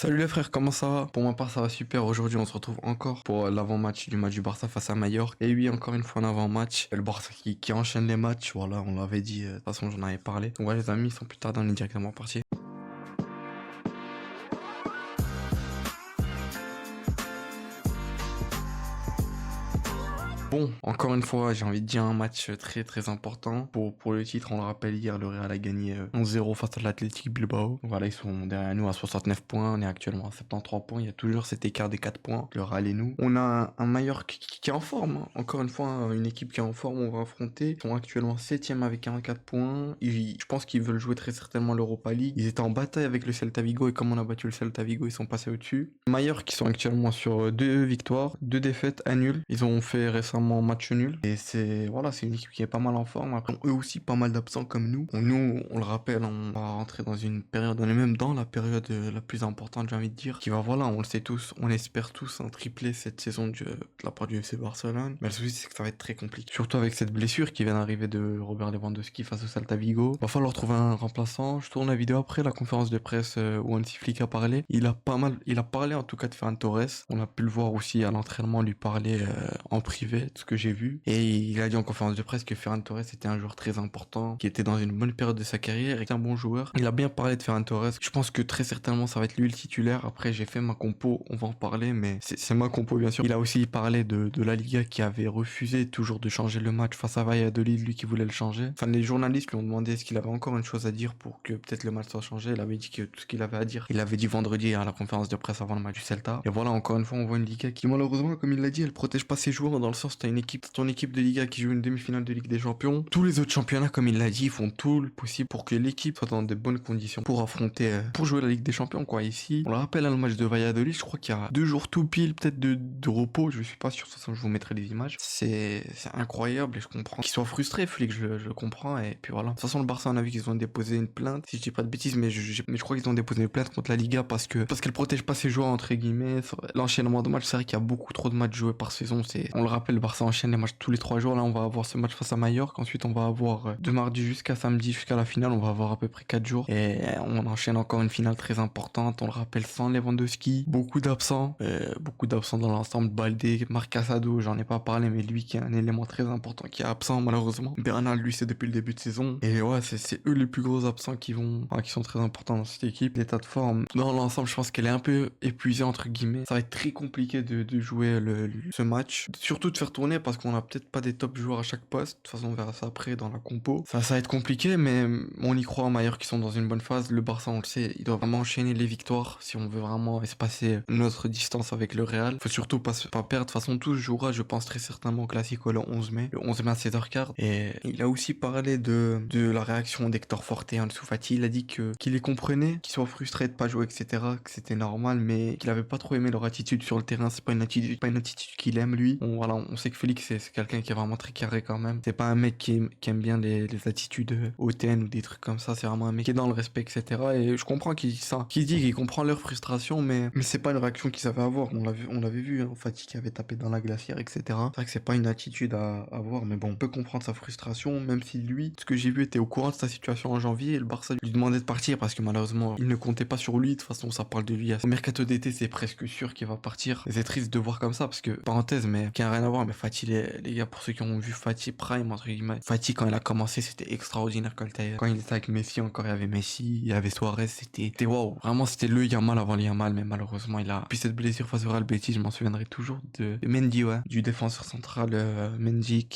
Salut les frères, comment ça va? Pour ma part, ça va super. Aujourd'hui, on se retrouve encore pour l'avant-match du match du Barça face à Mallorca. Et oui, encore une fois, un avant-match. Le Barça qui enchaîne les matchs. Voilà, on l'avait dit. De toute façon, j'en avais parlé. Donc, voilà, les amis, sans plus tarder, on est directement parti. Bon, encore une fois, j'ai envie de dire un match très très important. Pour le titre, on le rappelle, hier, le Real a gagné 11-0 face à l'Athletic Bilbao. Donc voilà, ils sont derrière nous à 69 points. On est actuellement à 73 points. Il y a toujours cet écart des 4 points. Le Real et nous. On a un Mallorca qui est en forme, hein. Encore une fois, une équipe qui est en forme, on va affronter. Ils sont actuellement 7ème avec 44 points. Je pense qu'ils veulent jouer très certainement l'Europa League. Ils étaient en bataille avec le Celta Vigo et comme on a battu le Celta Vigo, ils sont passés au-dessus. Mallorca qui sont actuellement sur 2 victoires, 2 défaites, un nul. Ils ont fait récemment match nul et c'est une équipe qui est pas mal en forme. Après, eux aussi pas mal d'absents comme nous. Bon, nous, on le rappelle, on va rentrer dans une période, on est même dans la période la plus importante, j'ai envie de dire, qui va, voilà, on le sait tous, on espère tous un triplé cette saison de la part du FC Barcelone. Mais le souci, c'est que ça va être très compliqué. Surtout avec cette blessure qui vient d'arriver de Robert Lewandowski face au Celta Vigo. Va falloir trouver un remplaçant. Je tourne la vidéo après la conférence de presse où Hansi Flick a parlé. Il a parlé en tout cas de Ferran Torres. On a pu le voir aussi à l'entraînement lui parler en privé, de ce que j'ai vu. Et il a dit en conférence de presse que Ferran Torres était un joueur très important, qui était dans une bonne période de sa carrière et qui est un bon joueur. Il a bien parlé de Ferran Torres. Je pense que très certainement ça va être lui le titulaire. Après, j'ai fait ma compo, on va en parler, mais c'est ma compo bien sûr. Il a aussi parlé de la Liga qui avait refusé toujours de changer le match face à Valladolid, lui qui voulait le changer. Enfin, les journalistes lui ont demandé est-ce qu'il avait encore une chose à dire pour que peut-être le match soit changé. Il avait dit que tout ce qu'il avait à dire, il l'avait dit vendredi à la conférence de presse avant le match du Celta. Et voilà, encore une fois, on voit une Liga qui malheureusement, comme il l'a dit, elle protège pas ses joueurs dans le sens t'as ton équipe de Liga qui joue une demi-finale de Ligue des Champions. Tous les autres championnats, comme il l'a dit, font tout le possible pour que l'équipe soit dans de bonnes conditions pour affronter, pour jouer la Ligue des Champions, quoi. Ici, on le rappelle, le match de Valladolid, je crois qu'il y a 2 jours tout pile, peut-être de repos, je suis pas sûr, de toute façon, je vous mettrai les images. C'est incroyable et je comprends qu'ils soient frustrés, Flick, je le comprends, et puis voilà. De toute façon, le Barça, on a vu qu'ils ont déposé une plainte, si je dis pas de bêtises, mais je crois qu'ils ont déposé une plainte contre la Liga parce qu'elle protège pas ses joueurs, entre guillemets. L'enchaînement de matchs, c'est vrai qu'il y a beaucoup trop de matchs joués par saison, on le rappelle, le Barça enchaîne les matchs tous les 3 jours. Là, on va avoir ce match face à Mallorca. Ensuite, on va avoir de mardi jusqu'à samedi, jusqu'à la finale, on va avoir à peu près 4 jours. Et on enchaîne encore une finale très importante. On le rappelle, sans Lewandowski, beaucoup d'absents dans l'ensemble. Baldé, Marc Casado, j'en ai pas parlé, mais lui qui est un élément très important, qui est absent malheureusement. Bernal, lui, c'est depuis le début de saison. Et ouais, c'est eux les plus gros absents qui sont très importants dans cette équipe. L'état de forme, dans l'ensemble, je pense qu'elle est un peu épuisée entre guillemets. Ça va être très compliqué de jouer ce match, surtout de faire tourner parce qu'on a peut-être pas des top joueurs à chaque poste. De toute façon, on verra ça après dans la compo. Ça va être compliqué, mais on y croit en Mallorca qui sont dans une bonne phase. Le Barça, on le sait, il doit vraiment enchaîner les victoires si on veut vraiment espacer notre distance avec le Real. Faut surtout pas perdre. De toute façon, tout se jouera, je pense très certainement au Classico le 11 mai. Le 11 mai à 16h15. Et il a aussi parlé de la réaction d'Hector Forte et Ansu Fati. Il a dit qu'il les comprenait, qu'ils soient frustrés de pas jouer, etc., que c'était normal, mais qu'il avait pas trop aimé leur attitude sur le terrain. C'est pas une attitude qu'il aime, lui. Voilà, on sait que Félix, c'est quelqu'un qui est vraiment très carré quand même. C'est pas un mec qui aime bien les attitudes hautaines ou des trucs comme ça. C'est vraiment un mec qui est dans le respect, etc. Et je comprends qu'il dit qu'il comprend leur frustration, mais c'est pas une réaction qu'ils avaient à avoir. On l'avait vu, hein, Fati qui avait tapé dans la glacière, etc. C'est vrai que c'est pas une attitude à avoir, mais bon, on peut comprendre sa frustration, même si lui, ce que j'ai vu, était au courant de sa situation en janvier et le Barça lui demandait de partir parce que malheureusement, il ne comptait pas sur lui. De toute façon, ça parle de lui. Au mercato d'été, c'est presque sûr qu'il va partir. Et c'est triste de voir comme ça parce que, parenthèse, mais qui a rien à voir, mais Fati, les gars, pour ceux qui ont vu Fati Prime, entre guillemets, Fati, quand il a commencé, c'était extraordinaire quand il était avec Messi, encore, il y avait Messi, il y avait Suarez, c'était waouh. Vraiment, c'était le Yamal avant le Yamal, mais malheureusement, puis cette blessure face au Real Betis, je m'en souviendrai toujours de Mendy, ouais, du défenseur central, Mendy,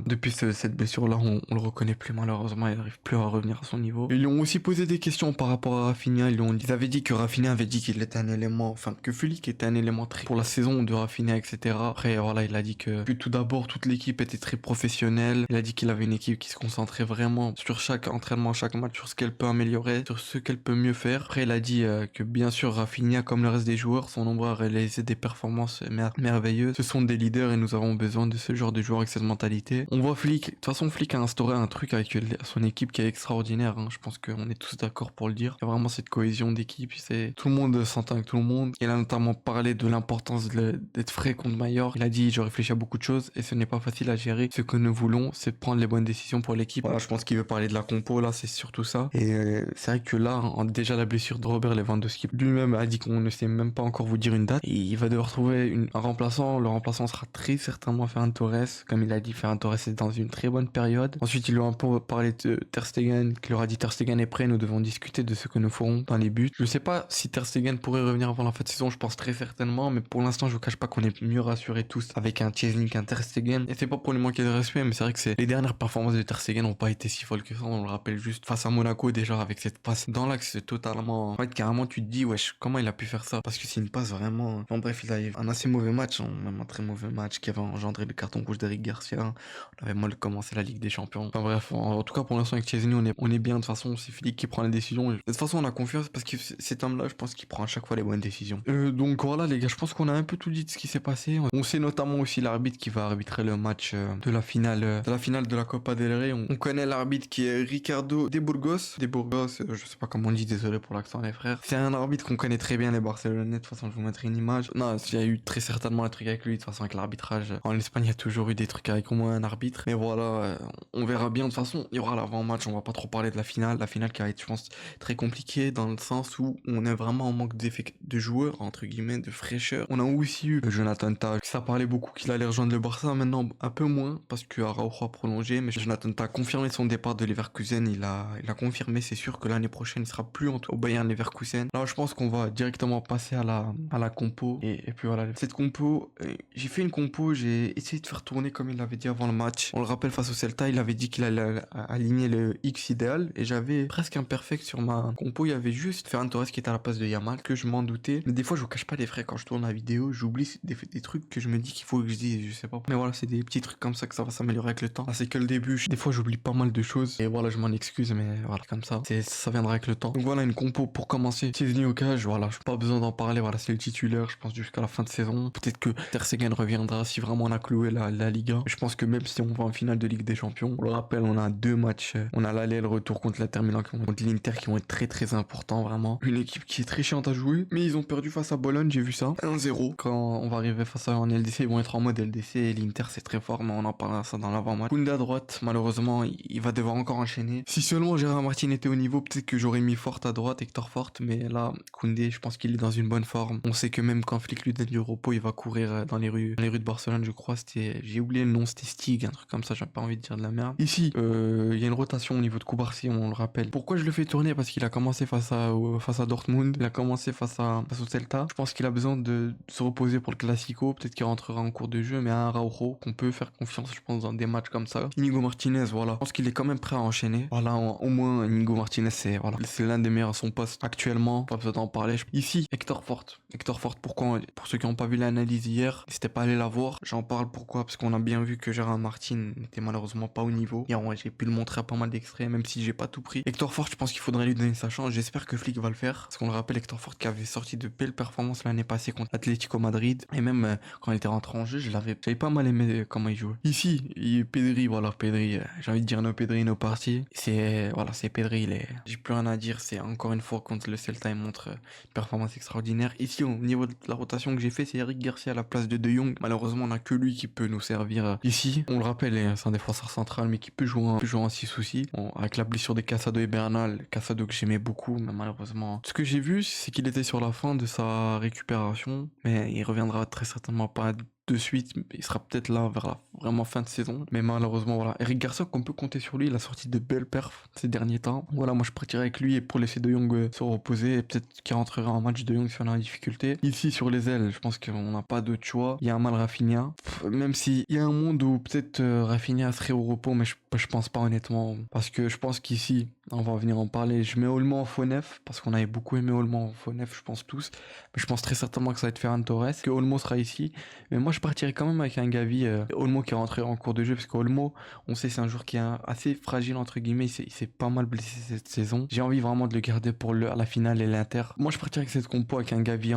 depuis cette blessure-là, on le reconnaît plus, malheureusement, il n'arrive plus à revenir à son niveau. Ils lui ont aussi posé des questions par rapport à Rafinha, ils avaient dit que Rafinha avait dit qu'il était un élément, enfin, que Flick était un élément très pour la saison de Rafinha, etc. Après, voilà, il a dit que tout d'abord, toute l'équipe était très professionnelle. Il a dit qu'il avait une équipe qui se concentrait vraiment sur chaque entraînement, chaque match, sur ce qu'elle peut améliorer, sur ce qu'elle peut mieux faire. Après, il a dit que bien sûr, Rafinha, comme le reste des joueurs, sont nombreux à réaliser des performances merveilleuses. Ce sont des leaders et nous avons besoin de ce genre de joueurs avec cette mentalité. On voit Flick, de toute façon, Flick a instauré un truc avec son équipe qui est extraordinaire, hein. Je pense qu'on est tous d'accord pour le dire. Il y a vraiment cette cohésion d'équipe, tout le monde s'entend avec tout le monde. Il a notamment parlé de l'importance d'être frais contre Mallorca. Il a dit, je réfléchis à beaucoup beaucoup de choses et ce n'est pas facile à gérer. Ce que nous voulons, c'est de prendre les bonnes décisions pour l'équipe. Voilà, je pense qu'il veut parler de la compo là, c'est surtout ça. Et c'est vrai que là, déjà la blessure de Robert Lewandowski, lui-même a dit qu'on ne sait même pas encore vous dire une date. Et il va devoir trouver un remplaçant. Le remplaçant sera très certainement Ferran Torres. Comme il a dit, Ferran Torres est dans une très bonne période. Ensuite, il lui a un peu parlé de Ter Stegen, qui leur a dit Ter Stegen est prêt, nous devons discuter de ce que nous ferons dans les buts. Je sais pas si Ter Stegen pourrait revenir avant la fin de saison, je pense très certainement, mais pour l'instant, je vous cache pas qu'on est mieux rassurés tous avec un Szczęsny qu'un Ter Stegen. Et c'est pas pour lui manquer de respect, mais c'est vrai que les dernières performances de Ter Stegen n'ont pas été si folles que ça. On le rappelle juste face à Monaco déjà avec cette passe dans l'axe, c'est totalement. En fait, carrément, tu te dis wesh, comment il a pu faire ça? Parce que c'est une passe vraiment. Enfin bref, il a eu un assez mauvais match, hein, même un très mauvais match qui avait engendré le carton rouge d'Eric Garcia. On avait mal commencé la Ligue des Champions. Enfin bref, en tout cas pour l'instant avec Szczęsny, on est bien. De toute façon, c'est Flick qui prend les décisions. De toute façon, on a confiance parce que cet homme-là, je pense qu'il prend à chaque fois les bonnes décisions. Donc voilà les gars, je pense qu'on a un peu tout dit de ce qui s'est passé. On sait notamment aussi l'arbitre qui va arbitrer le match de la finale de la Copa del Rey. On connaît l'arbitre qui est Ricardo de Burgos. Je sais pas comment on dit, désolé pour l'accent les frères. C'est un arbitre qu'on connaît très bien les Barcelonais. De toute façon, je vous mettrai une image. Non, il y a eu très certainement un truc avec lui. De toute façon, avec l'arbitrage. En Espagne, il y a toujours eu des trucs avec au moins un arbitre. Mais voilà, on verra bien. De toute façon, il y aura l'avant-match. On va pas trop parler de la finale. La finale qui va être, je pense, très compliquée dans le sens où on est vraiment en manque de joueurs, entre guillemets, de fraîcheur. On a aussi eu Jonathan Tah. Ça parlait beaucoup qu'il allait rejoindre le Barça. Maintenant, un peu moins parce que Araujo a prolongé. Mais Jonathan Tah a confirmé son départ de Leverkusen. Il a confirmé, c'est sûr que l'année prochaine, il sera plus au Bayern Leverkusen. Là, je pense qu'on va directement passer à la compo. Et puis voilà. Cette compo, j'ai fait une compo, j'ai essayé de faire tourner comme il l'avait dit avant le match. On le rappelle face au Celta, il avait dit qu'il allait aligner le X idéal. Et j'avais presque un perfect sur ma compo. Il y avait juste Ferran Torres qui était à la place de Yamal, que je m'en doutais. Mais des fois, je vous cache pas les frais quand je tourne la vidéo. J'oublie des trucs que je me dis qu'il faut que je dise, je sais pas. Mais voilà, c'est des petits trucs comme ça que ça va s'améliorer avec le temps. Là, c'est que le début. Des fois, j'oublie pas mal de choses. Et voilà, je m'en excuse, mais voilà, comme ça. Ça viendra avec le temps. Donc voilà, une compo pour commencer. Szczęsny au cage, voilà, j'ai pas besoin d'en parler. Voilà, c'est le titulaire, je pense, jusqu'à la fin de saison. Peut-être que Ter Stegen reviendra si vraiment on a cloué la Liga. Je pense que même si on va en finale de Ligue des Champions, on le rappelle, on a 2 matchs. On a l'aller et le retour contre l'Inter Milan, contre l'Inter qui vont être très très importants, vraiment. Une équipe qui est très chiante à jouer, mais ils ont perdu face à Bologne, j'ai vu ça. 1-0. Quand on va arriver face à eux en LDC, ils vont être en mode LDC et l'Inter c'est très fort, mais on en parlera ça dans l'avant-match. Koundé à droite, malheureusement, il va devoir encore enchaîner. Si seulement Gérard Martin était au niveau, peut-être que j'aurais mis Forte à droite, Hector Forte, mais là, Koundé, je pense qu'il est dans une bonne forme. On sait que même quand Flick lui donne du repos, il va courir dans les rues de Barcelone, je crois. J'ai oublié le nom, c'était Stig, un truc comme ça, j'ai pas envie de dire de la merde. Ici, il y a une rotation au niveau de Cubarsí, on le rappelle. Pourquoi je le fais tourner? Parce qu'il a commencé face à Dortmund, il a commencé face au Celta. Je pense qu'il a besoin de se reposer pour le Classico, peut-être qu'il rentrera en cours de jeu, mais à un Araujo qu'on peut faire confiance, je pense, dans des matchs comme ça. Inigo Martinez, voilà. Je pense qu'il est quand même prêt à enchaîner. Voilà, au moins, Inigo Martinez, c'est l'un des meilleurs à son poste actuellement. Pas besoin d'en parler. Ici, Hector Forte. Hector Forte, pourquoi? Pour ceux qui n'ont pas vu l'analyse hier, n'hésitez pas à aller la voir. J'en parle pourquoi? Parce qu'on a bien vu que Gérard Martin n'était malheureusement pas au niveau. Hier, j'ai pu le montrer à pas mal d'extraits, même si j'ai pas tout pris. Hector Forte, je pense qu'il faudrait lui donner sa chance. J'espère que Flick va le faire. Parce qu'on le rappelle, Hector Forte qui avait sorti de belles performances l'année passée contre Atlético Madrid. Et même quand il était rentré en jeu, j'avais pas mal aimé comment il jouait. Ici, Pedri, voilà, Pedri, j'ai envie de dire no Pedri, no parti. C'est Pedri, j'ai plus rien à dire. C'est encore une fois contre le Celta, il montre une performance extraordinaire. Ici, au niveau de la rotation que j'ai fait, c'est Eric Garcia à la place de Jong. Malheureusement, on n'a que lui qui peut nous servir ici. On le rappelle, c'est un défenseur central, mais qui peut jouer en 6 aussi. Bon, avec la blessure de Casado et Bernal, Casado que j'aimais beaucoup, mais malheureusement. Ce que j'ai vu, c'est qu'il était sur la fin de sa récupération, mais il reviendra très certainement pas de suite, il sera peut-être là vers la vraiment fin de saison, mais malheureusement voilà, Eric Garcia qu'on peut compter sur lui, il a sorti de belles perfs ces derniers temps. Voilà, moi je partirai avec lui et pour laisser De Jong se reposer et peut-être qu'il rentrera en match De Jong si on a une difficulté. Ici sur les ailes, je pense qu'on n'a pas d'autre choix. Il y a un mal Rafinha, même si il y a un monde où peut-être Rafinha serait au repos, mais je pense pas honnêtement, parce que je pense qu'ici on va venir en parler. Je mets Olmo en faux neuf parce qu'on avait beaucoup aimé Olmo en faux neuf, je pense tous, mais je pense très certainement que ça va être Ferran Torres, que Olmo sera ici, mais moi je partirais quand même avec un Gavi, Olmo qui est rentré en cours de jeu, parce qu'Olmo, on sait, c'est un joueur qui est assez fragile entre guillemets, il s'est pas mal blessé cette saison. J'ai envie vraiment de le garder pour la finale et l'Inter. Moi je partirais avec cette compo avec un Gavi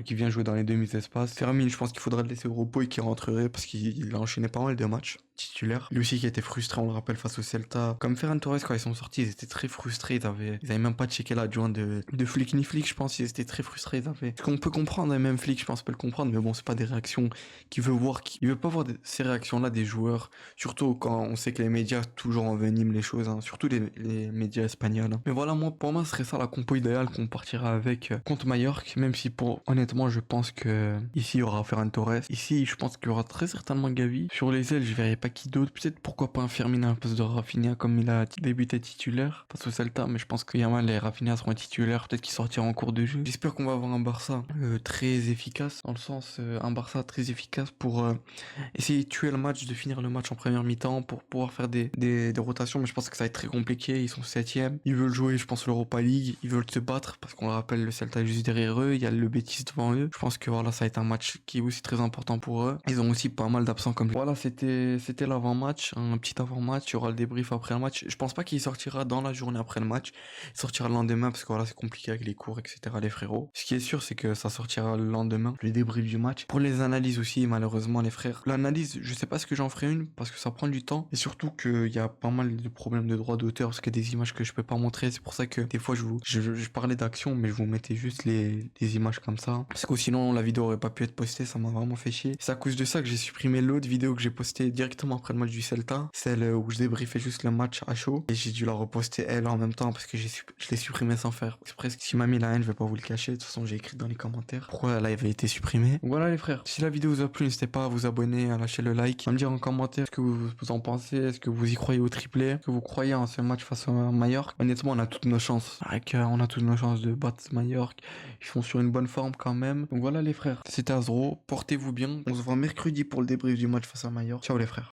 qui vient jouer dans les demi-espaces. Fermin, je pense qu'il faudrait le laisser au repos et qu'il rentrerait parce qu'il a enchaîné pas mal de matchs. titulaire. Lui aussi qui était frustré, on le rappelle, face au Celta. Comme Ferran Torres, quand ils sont sortis, ils étaient très frustrés. Ils avaient même pas checké l'adjoint de Flick ni Flick, je pense. Ils étaient très frustrés. Ce qu'on peut comprendre, et même Flick, je pense, peut le comprendre, mais bon, c'est pas des réactions qu'il veut voir. Il veut pas voir ces réactions-là des joueurs, surtout quand on sait que les médias toujours enveniment les choses, hein, surtout les médias espagnols. Hein. Mais voilà, pour moi, ce serait ça la compo idéale qu'on partira avec contre Mallorca, même si honnêtement, je pense que ici, il y aura Ferran Torres. Ici, je pense qu'il y aura très certainement Gavi. Sur les ailes, je verrai pas qui d'autre. Peut-être pourquoi pas un Firmino à la place de Rafinha comme il a débuté titulaire face au Celta, mais je pense que Yamal et Rafinha seront titulaires. Peut-être qu'ils sortiront en cours de jeu. J'espère qu'on va avoir un Barça très efficace, dans le sens un Barça très efficace pour essayer de tuer le match, de finir le match en première mi-temps pour pouvoir faire des rotations, mais je pense que ça va être très compliqué. Ils sont septième, ils veulent jouer, je pense, l'Europa League, ils veulent se battre parce qu'on le rappelle, le Celta est juste derrière eux, il y a le Betis devant eux. Je pense que voilà, ça va être un match qui est aussi très important pour eux. Ils ont aussi pas mal d'absents comme voilà, c'était l'avant-match, un petit avant-match. Il y aura le débrief après le match. Je pense pas qu'il sortira dans la journée après le match. Il sortira le lendemain parce que voilà, c'est compliqué avec les cours, etc. Les frérots. Ce qui est sûr, c'est que ça sortira le lendemain, le débrief du match. Pour les analyses aussi, malheureusement, les frères. L'analyse, je sais pas ce que j'en ferai une parce que ça prend du temps et surtout qu'il y a pas mal de problèmes de droits d'auteur parce qu'il y a des images que je peux pas montrer. C'est pour ça que des fois je parlais d'action, mais je vous mettais juste les images comme ça. Parce que sinon la vidéo aurait pas pu être postée, ça m'a vraiment fait chier. C'est à cause de ça que j'ai supprimé l'autre vidéo que j'ai postée directement après le match du Celta, celle où je débriefais juste le match à chaud et j'ai dû la reposter elle en même temps parce que je l'ai supprimée sans faire. C'est presque si m'a mis la haine, je vais pas vous le cacher. De toute façon, j'ai écrit dans les commentaires pourquoi elle avait été supprimée. Donc voilà les frères, si la vidéo vous a plu, n'hésitez pas à vous abonner, à lâcher le like, à me dire en commentaire ce que vous en pensez, est-ce que vous y croyez au triplé, est-ce que vous croyez en ce match face à Mallorca. Honnêtement, on a toutes nos chances. On a toutes nos chances de battre Mallorca. Ils sont sur une bonne forme quand même. Donc voilà les frères, c'était Azro, portez-vous bien. On se voit mercredi pour le débrief du match face à Mallorca. Ciao les frères.